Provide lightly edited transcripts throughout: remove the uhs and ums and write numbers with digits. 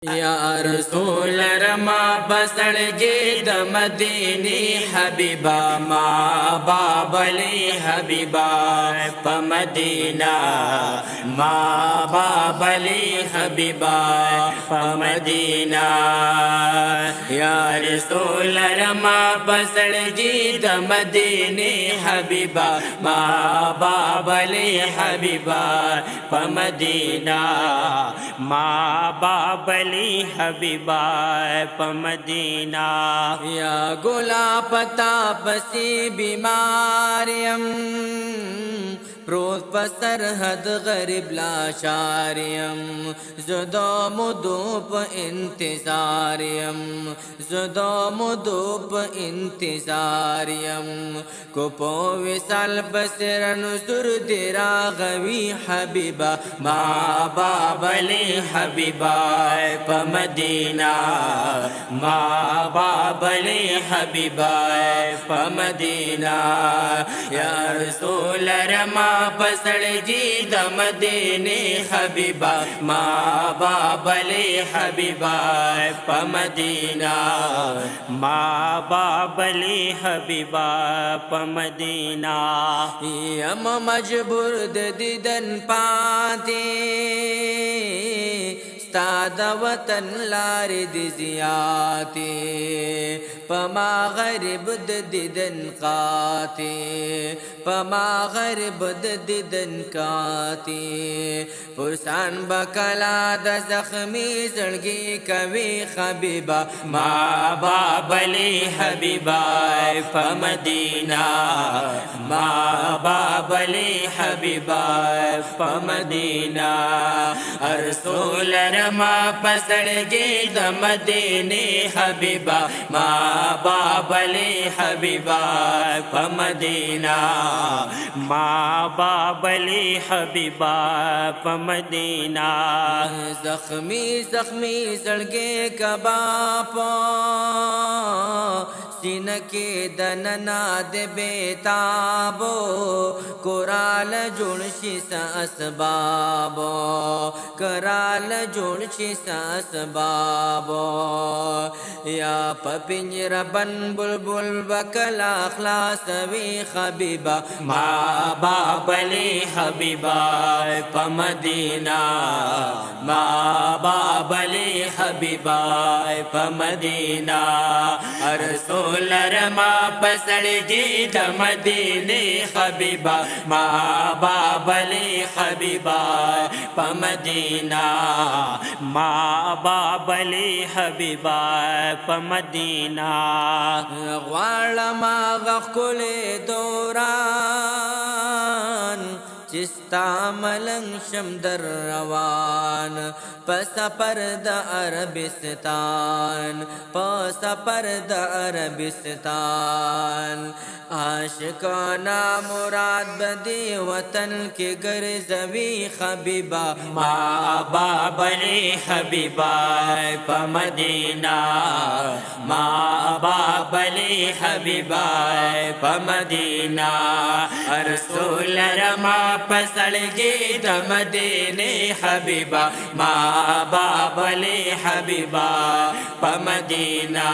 या रसूल Rama बसड़गे the मदीनी Habiba माँ बाबली हबीबा प मदीना माँ बाबली हबीबा प मदीना। या रसूल रमा बसड़गे द मदीनी हबीबा माँ बाबली हबीबा प मदीना माँ बाबली हबीबा प मदीना। या गुला पता पसी बीमारियम प्रोत सरहद गरीब लाशारियम जुदो मुदूप इंतजारियम जुदो मुदूप इंतजारियम कुपो विसल बसरन जुर दिरा गवी हबीबा माँ बाबली हबीबा प मदीना माँ बाबली हबीबा प मदीना। या रसूल रमा बसड़गी द मदीने हबीबा माँ बाबली हबीबा प मदीना माँ बाबली हबीबा प मदीना। हम मजबूर दीदन पाते तादा वतन लारे दिजियाते पमा गरीब दिदन काते पमा गरीब दिदन काते पुरसान बकला द जख्मी जड़गी कवि हबीबा माँ बाबली हबीबा प मदीना माँ बाबली हबीबा प मदीना। रसूल रमा पसड़गे द मदीने हबीबा माँ बाबली हबीबा प मदीना माँ बाबली हबीबा प मदीना। जख्मी जख्मी जड़गे कबापो सीन के दनना दे बेताबो कुराल जुड़शी असबाबो कराल जुड़शी असबाबो। या पिंजर बन बुलबुल बकला खलास वी हबीबा माँ बाबली हबीबा प मदीना माँ बाबली हबीबा प मदीना। रसूल रमा पसड़गी द मदीने हबीबा माँ बाबली हबीबा प मदीना माँ बाबली हबीबा प मदीना। ग्वालमा गकुले दौरान चिस्ता मलंग शमदर रवान पसपर द अरबिस्तान पसपर द अरबिस्तान। आशिकाना मुराद बदी वतन के गर्जवी हबीबा माँ बाबली हबीबा प मदीना माँ बाबली हबीबा प मदीना। रसूल रमा पसड़गी द मदीने हबीबा माँ बाबली हबीबा प मदीना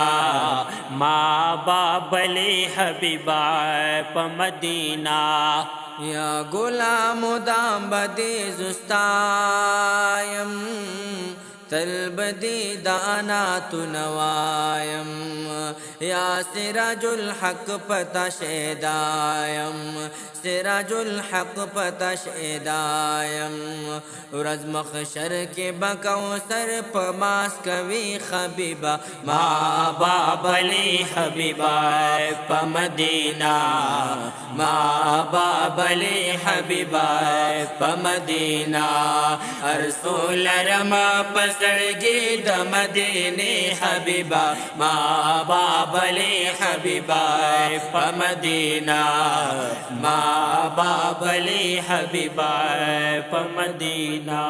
माँ बाबली हबीबा प मदीना। या गुलाम दाम बदे जुस्तायम तलबदी दाना तुनवायम। या सिराजुल हक पता शेदायम सिराजुल हक पता शेदायम। रज मखशर के बकौसर पमास कवि हबीबा माँ बाबली हबीबा प मदीना माँ बाबली हबीबा प मदीना। रसूल रमा पसड़गी द मदीने हबीबा माँ बाबली हबीबा प मदीना माँ बाबली हबीबा प मदीना।